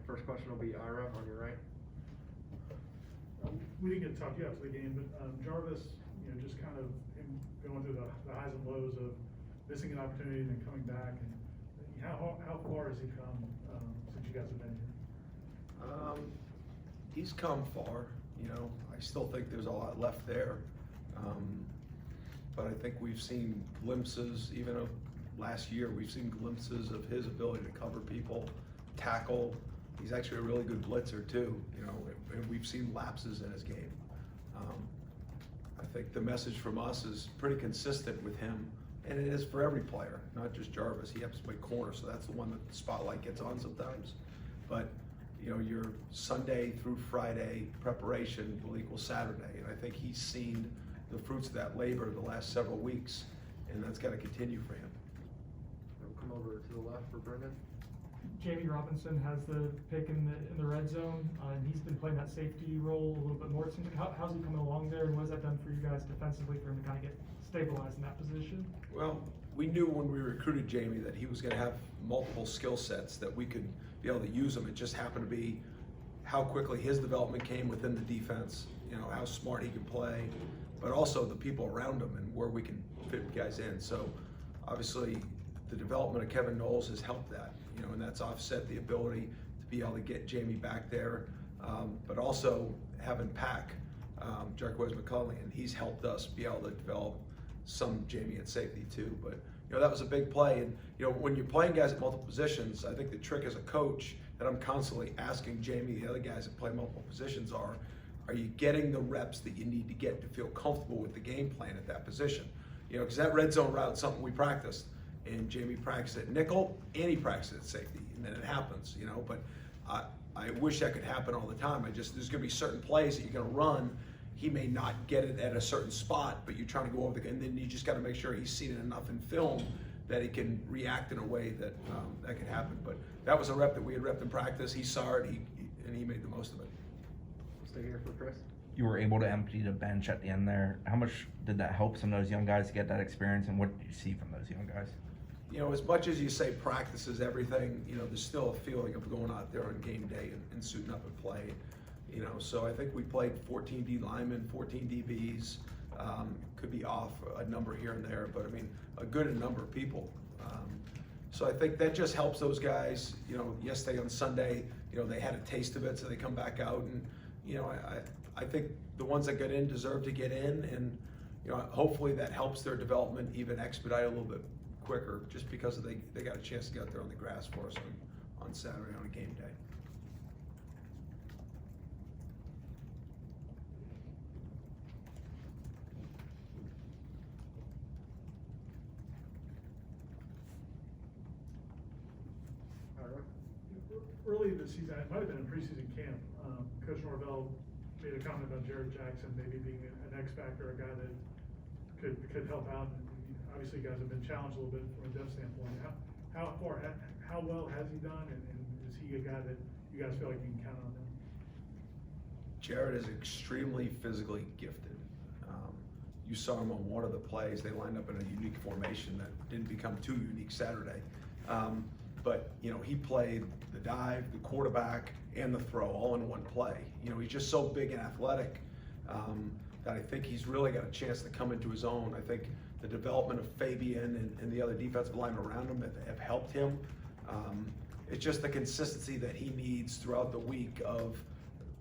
First question will be Ira on your right. We didn't get to talk to you after the game, but Jarvis, just kind of him going through the highs and lows of missing an opportunity and then coming back, and how far has he come since you guys have been here? He's come far. I still think there's a lot left there, but I think we've seen glimpses. Even of last year, we've seen glimpses of his ability to cover people, tackle. He's actually a really good blitzer too, and we've seen lapses in his game. I think the message from us is pretty consistent with him, and it is for every player, not just Jarvis. He happens to play corner, so that's the one that the spotlight gets on sometimes. But your Sunday through Friday preparation will equal Saturday, and I think he's seen the fruits of that labor the last several weeks, and that's got to continue for him. We'll come over to the left for Brendan. Jamie Robinson has the pick in the red zone, and he's been playing that safety role a little bit more. It seems like how's he coming along there, and what has that done for you guys defensively for him to kind of get stabilized in that position? Well, we knew when we recruited Jamie that he was going to have multiple skill sets that we could be able to use him. It just happened to be how quickly his development came within the defense, how smart he could play, but also the people around him and where we can fit guys in. So obviously the development of Kevin Knowles has helped that, and that's offset the ability to be able to get Jamie back there, but also having Pack, Jarquez McCulley, and he's helped us be able to develop some Jamie at safety too. But that was a big play, and when you're playing guys at multiple positions, I think the trick as a coach that I'm constantly asking Jamie, the other guys that play multiple positions, are you getting the reps that you need to get to feel comfortable with the game plan at that position? Because that red zone route is something we practiced, and Jamie practiced at nickel and he practiced at safety, and then it happens, but I wish that could happen all the time. There's going to be certain plays that you're going to run. He may not get it at a certain spot, but you're trying to go over and then you just got to make sure he's seen it enough in film that he can react in a way that that can happen. But that was a rep that we had repped in practice. He saw it, and he made the most of it. Stay here for Chris. You were able to empty the bench at the end there. How much did that help some of those young guys to get that experience, and what did you see from those young guys? As much as you say practice is everything, there's still a feeling of going out there on game day and suiting up and playing. So I think we played 14 D linemen, 14 DBs, could be off a number here and there, but a good number of people. So I think that just helps those guys. Yesterday on Sunday, they had a taste of it, so they come back out, and I think the ones that get in deserve to get in, and hopefully that helps their development even expedite a little bit quicker, just because they got a chance to get out there on the grass for us on Saturday on a game day. Early this season, it might have been in preseason camp, Coach Norvell made a comment about Jared Jackson maybe being an X factor, a guy that could help out. And obviously, you guys have been challenged a little bit from a depth standpoint. How well has he done, and is he a guy that you guys feel like you can count on him? Jared is extremely physically gifted. You saw him on one of the plays. They lined up in a unique formation that didn't become too unique Saturday. But he played the dive, the quarterback, and the throw all in one play. He's just so big and athletic that I think he's really got a chance to come into his own. I think the development of Fabian and the other defensive linemen around him have helped him. It's just the consistency that he needs throughout the week of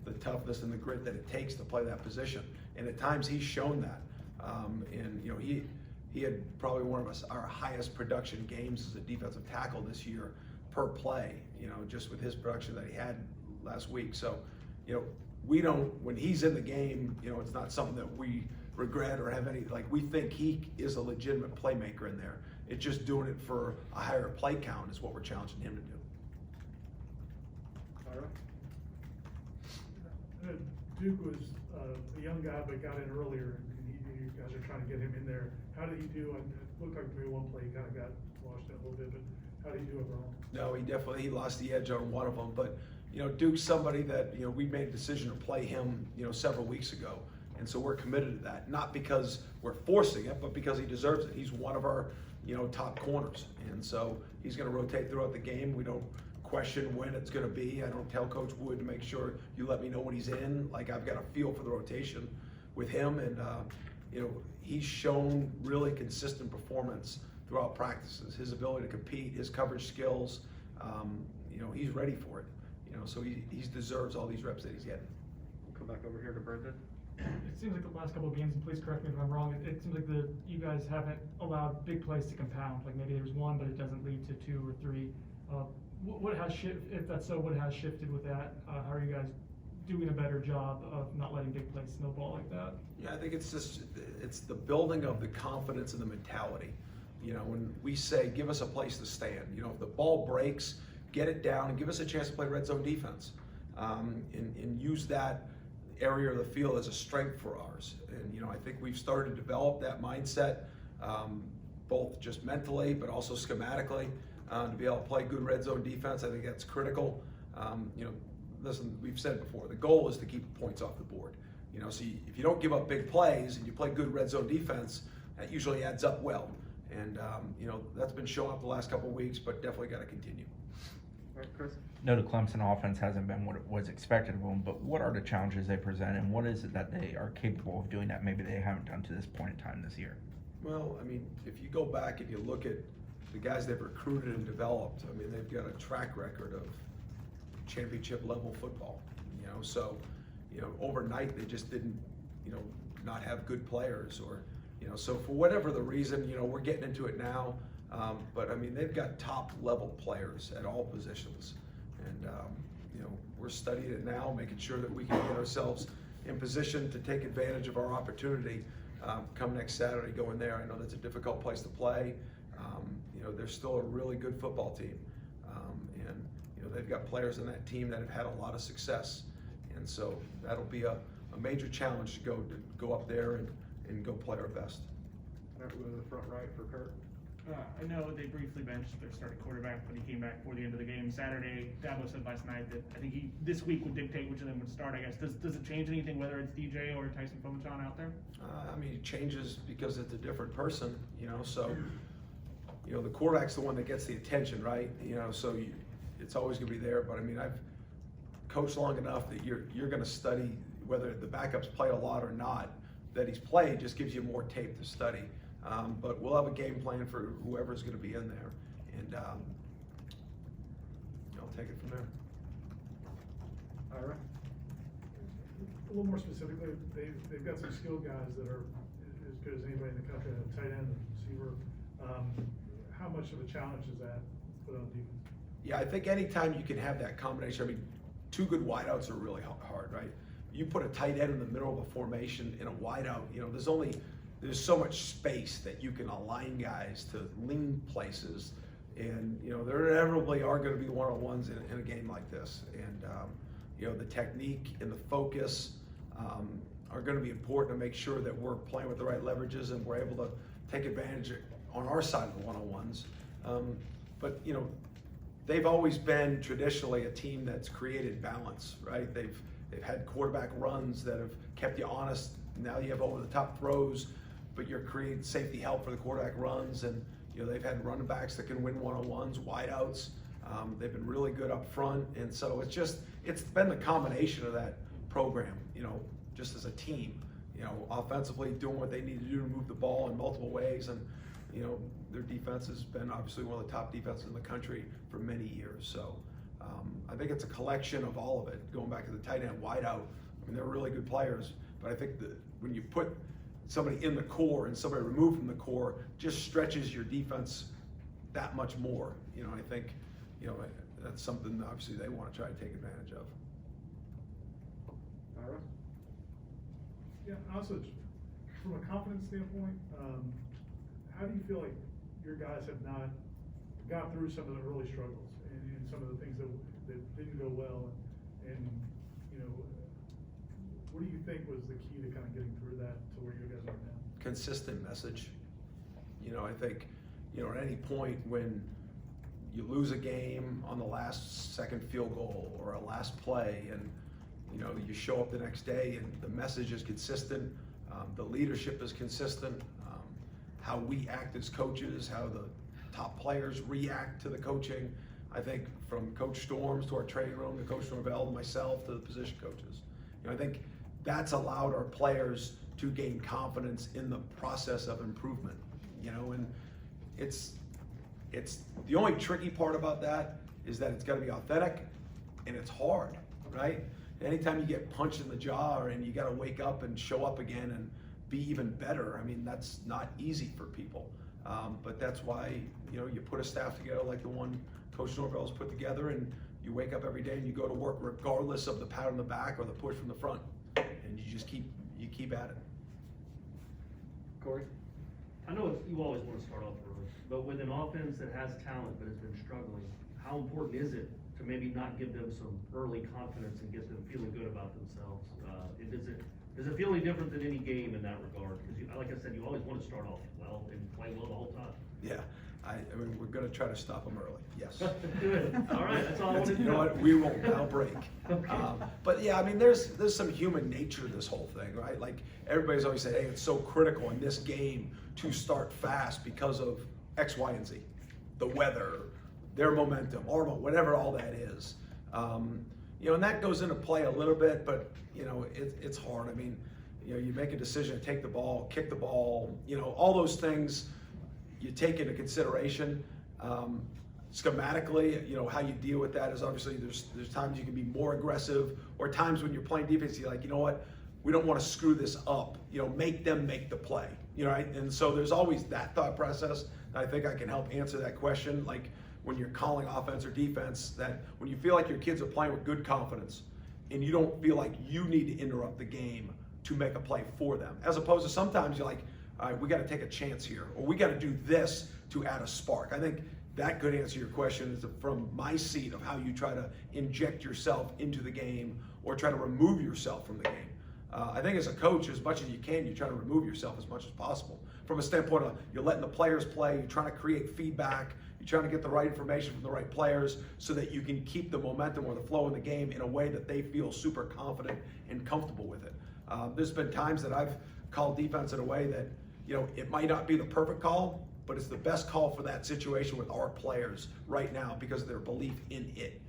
the toughness and the grit that it takes to play that position. And at times he's shown that. He had probably one of our highest production games as a defensive tackle this year per play, just with his production that he had last week. So, we don't, when he's in the game, it's not something that we regret or have any, we think he is a legitimate playmaker in there. It's just doing it for a higher play count is what we're challenging him to do. Duke was a young guy, but got in earlier, and you guys are trying to get him in there. How did he do? It looked like maybe one play he kind of got washed out a little bit, but how did he do overall? No, he lost the edge on one of them, but Duke's somebody that we made a decision to play him several weeks ago, and so we're committed to that. Not because we're forcing it, but because he deserves it. He's one of our top corners, and so he's going to rotate throughout the game. We don't question when it's gonna be. I don't tell Coach Wood to make sure you let me know when he's in. Like, I've got a feel for the rotation with him, and you know, he's shown really consistent performance throughout practices. His ability to compete, his coverage skills, you know, he's ready for it. You know, so he deserves all these reps that he's getting. We'll come back over here to Brendan. It seems like the last couple of games, and please correct me if I'm wrong, it seems like you guys haven't allowed big plays to compound. Like maybe there's one, but it doesn't lead to 2 or 3. What has shifted, if that's so, what has shifted with that? How are you guys doing a better job of not letting big plays snowball like that? Yeah, I think it's the building of the confidence and the mentality. You know, when we say, give us a place to stand, you know, if the ball breaks, get it down and give us a chance to play red zone defense, and use that area of the field as a strength for ours. And, you know, I think we've started to develop that mindset, both just mentally, but also schematically, to be able to play good red zone defense. I think that's critical. You know, listen, we've said before, the goal is to keep points off the board. You know, so if you don't give up big plays and you play good red zone defense, that usually adds up well. And, you know, that's been showing up the last couple of weeks, but definitely got to continue. All right, Chris? No, the Clemson offense hasn't been what was expected of them, but what are the challenges they present, and what is it that they are capable of doing that maybe they haven't done to this point in time this year? Well, I mean, if you go back and you look at the guys they've recruited and developed, I mean, they've got a track record of championship level football, you know, so, you know, overnight they just didn't, you know, not have good players, or, you know, so for whatever the reason, you know, we're getting into it now, but I mean, they've got top level players at all positions, and, you know, we're studying it now, making sure that we can get ourselves in position to take advantage of our opportunity come next Saturday, going there. I know that's a difficult place to play. You know, they're still a really good football team, and you know, they've got players in that team that have had a lot of success, and so that'll be a major challenge to go up there and go play our best. All right, we'll go to the front right for Kurt. I know they briefly benched their starting quarterback, but he came back for the end of the game Saturday. Dabo said last night that I think this week would dictate which of them would start, I guess. Does it change anything whether it's DJ or Tyson Fomachon out there? I mean, it changes because it's a different person, you know, so, you know, the quarterback's the one that gets the attention, right? You know, so it's always gonna be there, but I mean, I've coached long enough that you're gonna study whether the backups play a lot or not. That he's played just gives you more tape to study. But we'll have a game plan for whoever's gonna be in there, and I'll take it from there. Ira? A little more specifically, they've got some skilled guys that are as good as anybody in the country, a tight end and receiver. How much of a challenge is that put on defense? Yeah, I think anytime you can have that combination, I mean, 2 good wideouts are really hard, right? You put a tight end in the middle of a formation in a wideout, you know, there's so much space that you can align guys to lean places, and you know, there inevitably are going to be one-on-ones in a game like this, and you know, the technique and the focus are going to be important to make sure that we're playing with the right leverages and we're able to take advantage on our side of the one-on-ones. But you know, they've always been traditionally a team that's created balance, right? They've had quarterback runs that have kept you honest. Now you have over-the-top throws, but you're creating safety help for the quarterback runs, and you know, they've had running backs that can win one-on-ones, wideouts. They've been really good up front, and so it's been the combination of that program, you know, just as a team, you know, offensively doing what they need to do to move the ball in multiple ways, and you know, their defense has been obviously one of the top defenses in the country for many years. So I think it's a collection of all of it. Going back to the tight end wideout, I mean, they're really good players, but I think that when you put somebody in the core and somebody removed from the core, just stretches your defense that much more. You know, I think, you know, that's something obviously they want to try to take advantage of. Ira? Yeah, also, from a confidence standpoint, how do you feel like your guys have not got through some of the early struggles and some of the things that didn't go well, and you know, what do you think was the key to kind of getting through that to where you guys are now? Consistent message. You know, I think, you know, at any point when you lose a game on the last second field goal or a last play, and you know, you show up the next day and the message is consistent, the leadership is consistent, how we act as coaches, how the top players react to the coaching, I think from Coach Storms to our training room, to Coach Norvell, to myself, to the position coaches. I think that's allowed our players to gain confidence in the process of improvement, and it's the only tricky part about that is that it's got to be authentic and it's hard, right? Anytime you get punched in the jaw and you got to wake up and show up again and be even better, I mean, that's not easy for people. But that's why, you put a staff together like the one Coach Norvell's put together, and you wake up every day and you go to work regardless of the pat on the back or the push from the front, and you just keep at it. Corey? I know you always want to start off early, but with an offense that has talent but has been struggling, how important is it to maybe not give them some early confidence and get them feeling good about themselves? Does it feel any different than any game in that regard? Because like I said, you always want to start off well and play well the whole time. Yeah, I mean, we're going to try to stop them early. Yes. Good. All right, that's all I wanted to know. You know what? We won't. I'll break. Okay. But yeah, I mean, there's some human nature to this whole thing, right? Like everybody's always saying, hey, it's so critical in this game to start fast because of X, Y, and Z, the weather, their momentum, or whatever all that is. And that goes into play a little bit, but it's hard. I mean, you make a decision to take the ball, kick the ball, all those things you take into consideration. Schematically, how you deal with that is obviously there's times you can be more aggressive, or times when you're playing defense, you're like, you know what, we don't want to screw this up. Make them make the play. Right? And so there's always that thought process. And I think I can help answer that question. Like when you're calling offense or defense, that when you feel like your kids are playing with good confidence, and you don't feel like you need to interrupt the game to make a play for them, as opposed to sometimes you're like, all right, we got to take a chance here, or we got to do this to add a spark. I think that could answer your question is from my seat of how you try to inject yourself into the game or try to remove yourself from the game. I think as a coach, as much as you can, you try to remove yourself as much as possible. From a standpoint of you're letting the players play, you're trying to create feedback, you're trying to get the right information from the right players so that you can keep the momentum or the flow in the game in a way that they feel super confident and comfortable with it. There's been times that I've called defense in a way that, it might not be the perfect call, but it's the best call for that situation with our players right now because of their belief in it.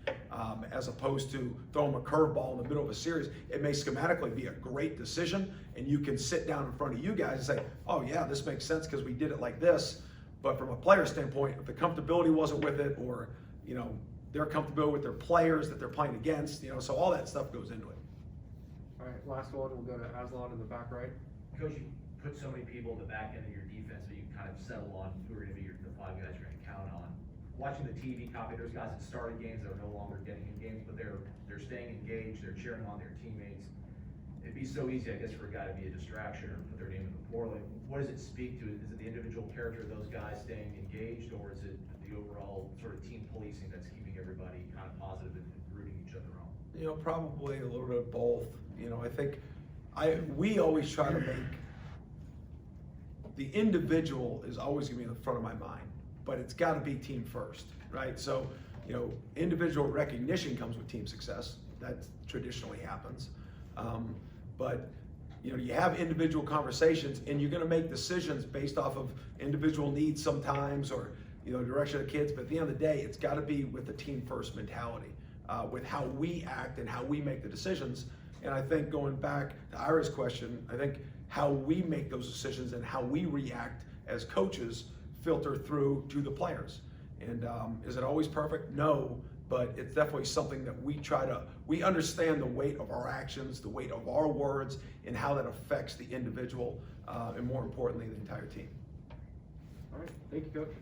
As opposed to throwing a curveball in the middle of a series, it may schematically be a great decision, and you can sit down in front of you guys and say, oh yeah, this makes sense because we did it like this. But from a player standpoint, if the comfortability wasn't with it, or they're comfortable with their players that they're playing against, so all that stuff goes into it. All right, last one, we'll go to Aslan in the back right. Coach, you put so many people in the back end of your defense that you can kind of settle on who are going to be the 5 guys you're going to count on. Watching the TV copy, there's guys that started games that are no longer getting in games, but they're staying engaged, they're cheering on their teammates. It'd be so easy, I guess, for a guy to be a distraction or put their name in the portal. Like, what does it speak to? Is it the individual character of those guys staying engaged, or is it the overall sort of team policing that's keeping everybody kind of positive and rooting each other on? Probably a little bit of both. I think we always try to make the individual is always going to be in the front of my mind, but it's got to be team first, right? So, individual recognition comes with team success. That traditionally happens. But you have individual conversations, and you're going to make decisions based off of individual needs sometimes, or direction of the kids. But at the end of the day, it's got to be with the team first mentality, with how we act and how we make the decisions. And I think going back to Ira's question, I think how we make those decisions and how we react as coaches filter through to the players. And is it always perfect? No, but it's definitely something that we understand the weight of our actions, the weight of our words, and how that affects the individual, and more importantly, the entire team. All right, thank you, Coach.